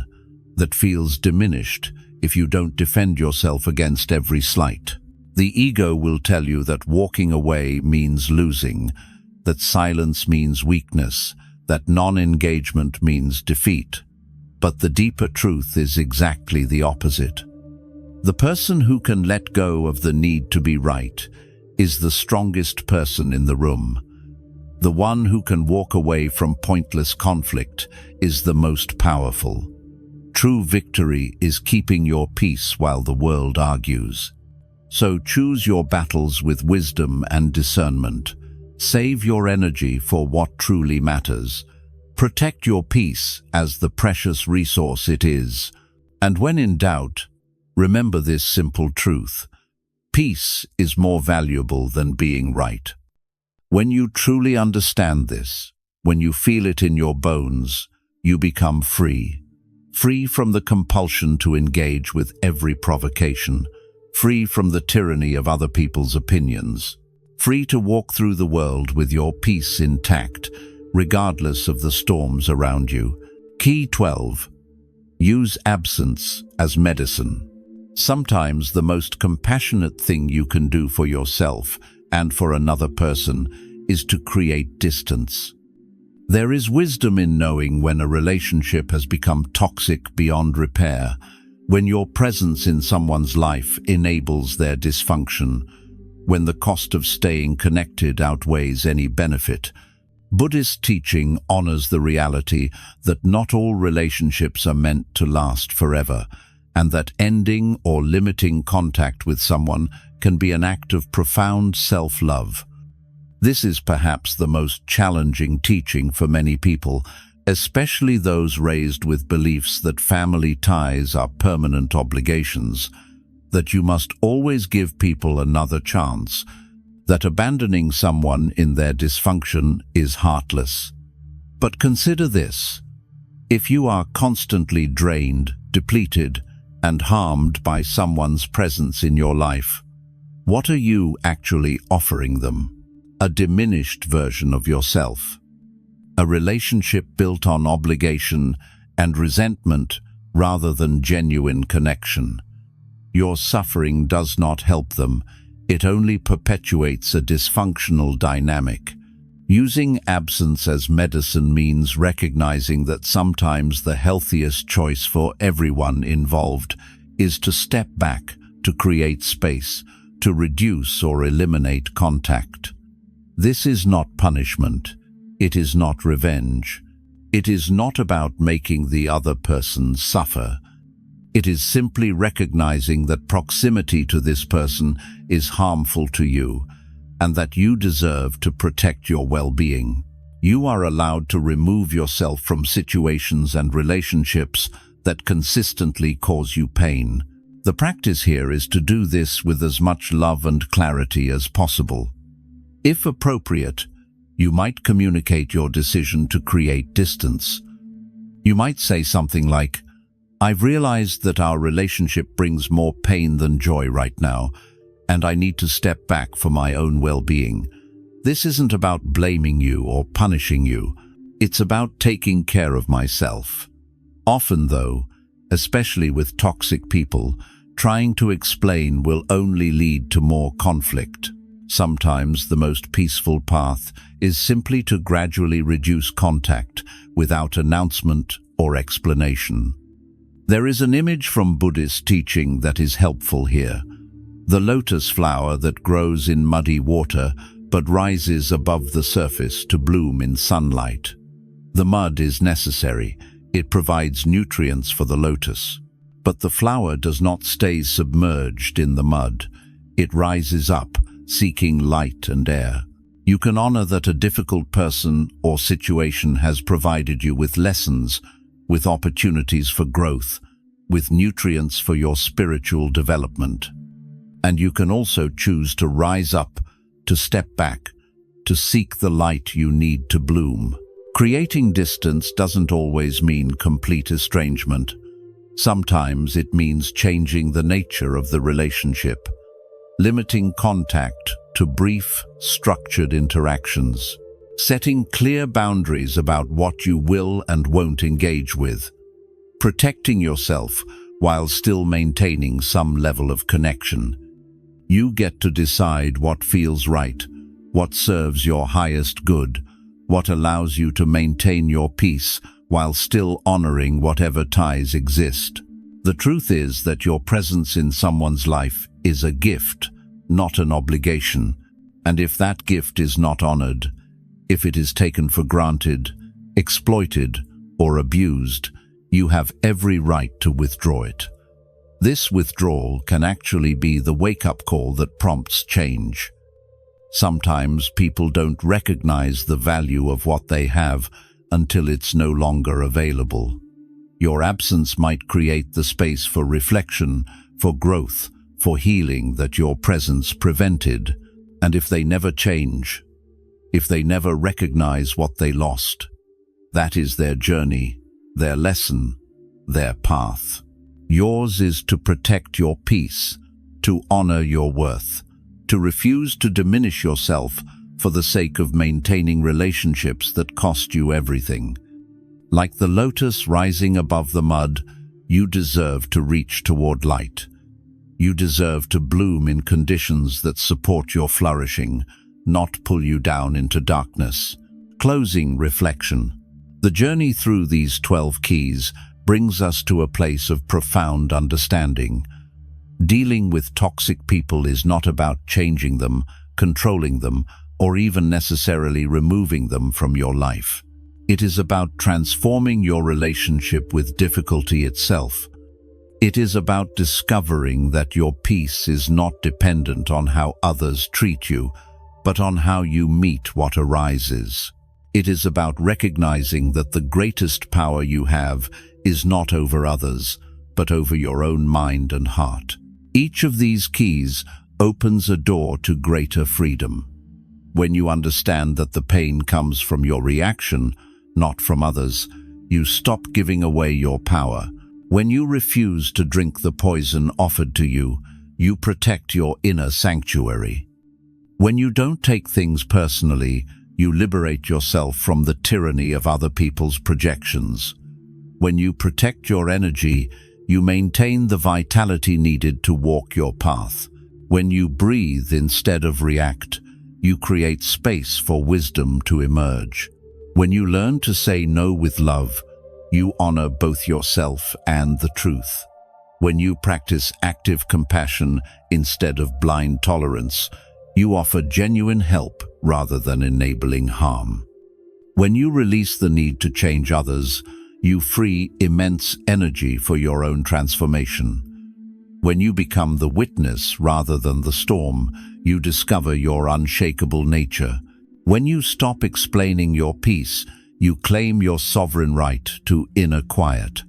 that feels diminished if you don't defend yourself against every slight. The ego will tell you that walking away means losing, that silence means weakness, that non-engagement means defeat. But the deeper truth is exactly the opposite. The person who can let go of the need to be right is the strongest person in the room. The one who can walk away from pointless conflict is the most powerful. True victory is keeping your peace while the world argues. So choose your battles with wisdom and discernment. Save your energy for what truly matters. Protect your peace as the precious resource it is. And when in doubt, remember this simple truth. Peace is more valuable than being right. When you truly understand this, when you feel it in your bones, you become free. Free from the compulsion to engage with every provocation. Free from the tyranny of other people's opinions. Free to walk through the world with your peace intact, regardless of the storms around you. Key 12. Use absence as medicine. Sometimes the most compassionate thing you can do for yourself and for another person is to create distance. There is wisdom in knowing when a relationship has become toxic beyond repair, when your presence in someone's life enables their dysfunction, when the cost of staying connected outweighs any benefit. Buddhist teaching honors the reality that not all relationships are meant to last forever, and that ending or limiting contact with someone can be an act of profound self-love. This is perhaps the most challenging teaching for many people, especially those raised with beliefs that family ties are permanent obligations, that you must always give people another chance, that abandoning someone in their dysfunction is heartless. But consider this. If you are constantly drained, depleted, and harmed by someone's presence in your life, what are you actually offering them? A diminished version of yourself. A relationship built on obligation and resentment rather than genuine connection. Your suffering does not help them. It only perpetuates a dysfunctional dynamic. Using absence as medicine means recognizing that sometimes the healthiest choice for everyone involved is to step back, to create space, to reduce or eliminate contact. This is not punishment. It is not revenge. It is not about making the other person suffer. It is simply recognizing that proximity to this person is harmful to you, and that you deserve to protect your well-being. You are allowed to remove yourself from situations and relationships that consistently cause you pain. The practice here is to do this with as much love and clarity as possible. If appropriate, you might communicate your decision to create distance. You might say something like, "I've realized that our relationship brings more pain than joy right now, and I need to step back for my own well-being. This isn't about blaming you or punishing you. It's about taking care of myself." Often, though, especially with toxic people, trying to explain will only lead to more conflict. Sometimes the most peaceful path is simply to gradually reduce contact without announcement or explanation. There is an image from Buddhist teaching that is helpful here. The lotus flower that grows in muddy water but rises above the surface to bloom in sunlight. The mud is necessary. It provides nutrients for the lotus. But the flower does not stay submerged in the mud. It rises up, seeking light and air. You can honor that a difficult person or situation has provided you with lessons, with opportunities for growth, with nutrients for your spiritual development. And you can also choose to rise up, to step back, to seek the light you need to bloom. Creating distance doesn't always mean complete estrangement. Sometimes it means changing the nature of the relationship, limiting contact to brief, structured interactions, setting clear boundaries about what you will and won't engage with, protecting yourself while still maintaining some level of connection. You get to decide what feels right, what serves your highest good, what allows you to maintain your peace while still honoring whatever ties exist. The truth is that your presence in someone's life is a gift, not an obligation, and if that gift is not honored, if it is taken for granted, exploited, or abused, you have every right to withdraw it. This withdrawal can actually be the wake-up call that prompts change. Sometimes people don't recognize the value of what they have until it's no longer available. Your absence might create the space for reflection, for growth, for healing that your presence prevented. And if they never change, if they never recognize what they lost, that is their journey, their lesson, their path. Yours is to protect your peace, to honor your worth, to refuse to diminish yourself for the sake of maintaining relationships that cost you everything. Like the lotus rising above the mud, you deserve to reach toward light. You deserve to bloom in conditions that support your flourishing, not pull you down into darkness. Closing reflection. The journey through these 12 keys brings us to a place of profound understanding. Dealing with toxic people is not about changing them, controlling them, or even necessarily removing them from your life. It is about transforming your relationship with difficulty itself. It is about discovering that your peace is not dependent on how others treat you, but on how you meet what arises. It is about recognizing that the greatest power you have is not over others, but over your own mind and heart. Each of these keys opens a door to greater freedom. When you understand that the pain comes from your reaction, not from others, you stop giving away your power. When you refuse to drink the poison offered to you, you protect your inner sanctuary. When you don't take things personally, you liberate yourself from the tyranny of other people's projections. When you protect your energy, you maintain the vitality needed to walk your path. When you breathe instead of react, you create space for wisdom to emerge. When you learn to say no with love, you honor both yourself and the truth. When you practice active compassion instead of blind tolerance, you offer genuine help rather than enabling harm. When you release the need to change others, you free immense energy for your own transformation. When you become the witness rather than the storm, you discover your unshakable nature. When you stop explaining your peace, you claim your sovereign right to inner quiet.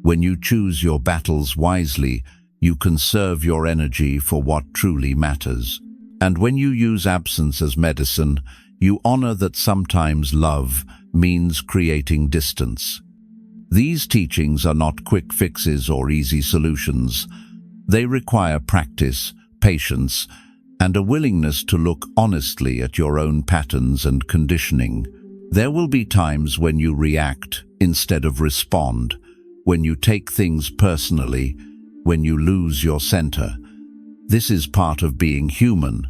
When you choose your battles wisely, you conserve your energy for what truly matters. And when you use absence as medicine, you honor that sometimes love means creating distance. These teachings are not quick fixes or easy solutions. They require practice, patience, and a willingness to look honestly at your own patterns and conditioning. There will be times when you react instead of respond, when you take things personally, when you lose your center. This is part of being human.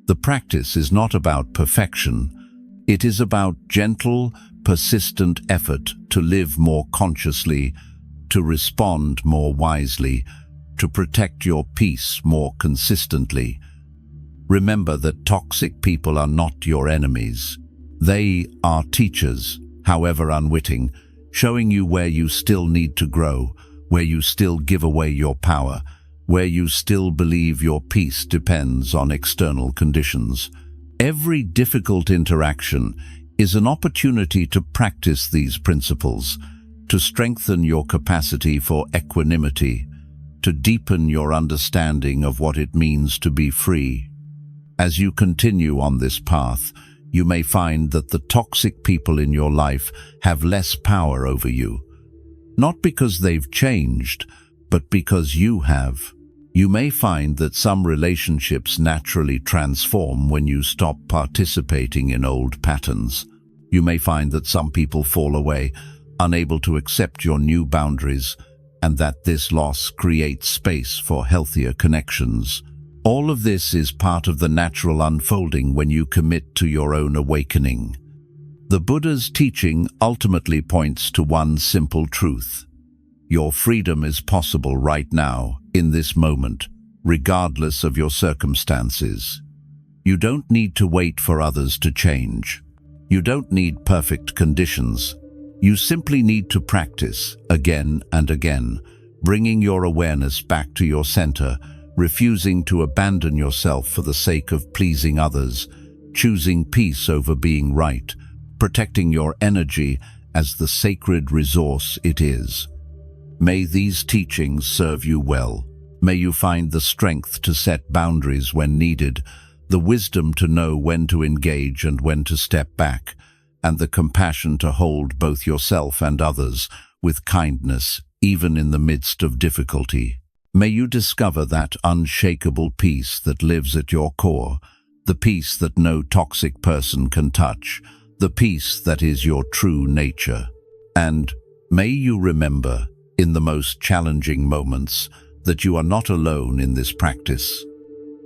The practice is not about perfection. It is about gentle, persistent effort to live more consciously, to respond more wisely, to protect your peace more consistently. Remember that toxic people are not your enemies. They are teachers, however unwitting, showing you where you still need to grow, where you still give away your power, where you still believe your peace depends on external conditions. Every difficult interaction is an opportunity to practice these principles, to strengthen your capacity for equanimity, to deepen your understanding of what it means to be free. As you continue on this path, you may find that the toxic people in your life have less power over you. Not because they've changed, but because you have. You may find that some relationships naturally transform when you stop participating in old patterns. You may find that some people fall away, unable to accept your new boundaries, and that this loss creates space for healthier connections. All of this is part of the natural unfolding when you commit to your own awakening. The Buddha's teaching ultimately points to one simple truth. Your freedom is possible right now, in this moment, regardless of your circumstances. You don't need to wait for others to change. You don't need perfect conditions. You simply need to practice, again and again, bringing your awareness back to your center, refusing to abandon yourself for the sake of pleasing others, choosing peace over being right, protecting your energy as the sacred resource it is. May these teachings serve you well. May you find the strength to set boundaries when needed, the wisdom to know when to engage and when to step back, and the compassion to hold both yourself and others with kindness, even in the midst of difficulty. May you discover that unshakable peace that lives at your core, the peace that no toxic person can touch, the peace that is your true nature. And may you remember, in the most challenging moments, that you are not alone in this practice.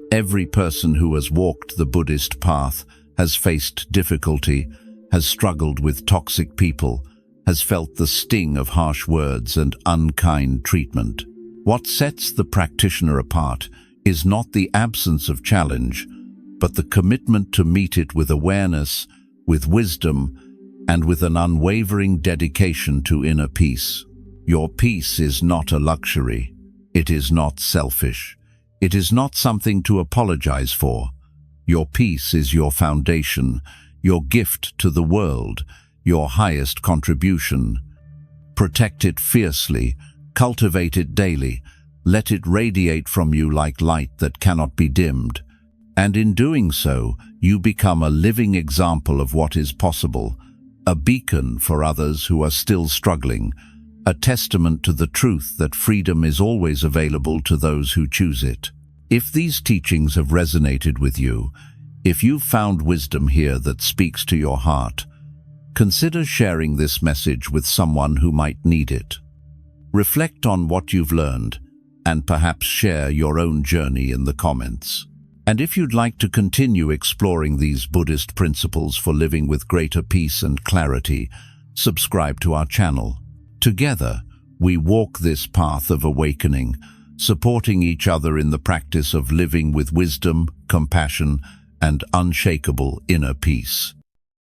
Every person who has walked the Buddhist path has faced difficulty, has struggled with toxic people, has felt the sting of harsh words and unkind treatment. What sets the practitioner apart is not the absence of challenge, but the commitment to meet it with awareness, with wisdom, and with an unwavering dedication to inner peace. Your peace is not a luxury. It is not selfish. It is not something to apologize for. Your peace is your foundation, your gift to the world, your highest contribution. Protect it fiercely, cultivate it daily, let it radiate from you like light that cannot be dimmed. And in doing so, you become a living example of what is possible, a beacon for others who are still struggling, a testament to the truth that freedom is always available to those who choose it. If these teachings have resonated with you, if you've found wisdom here that speaks to your heart, consider sharing this message with someone who might need it. Reflect on what you've learned, and perhaps share your own journey in the comments. And if you'd like to continue exploring these Buddhist principles for living with greater peace and clarity, subscribe to our channel. Together, we walk this path of awakening, supporting each other in the practice of living with wisdom, compassion, and unshakable inner peace.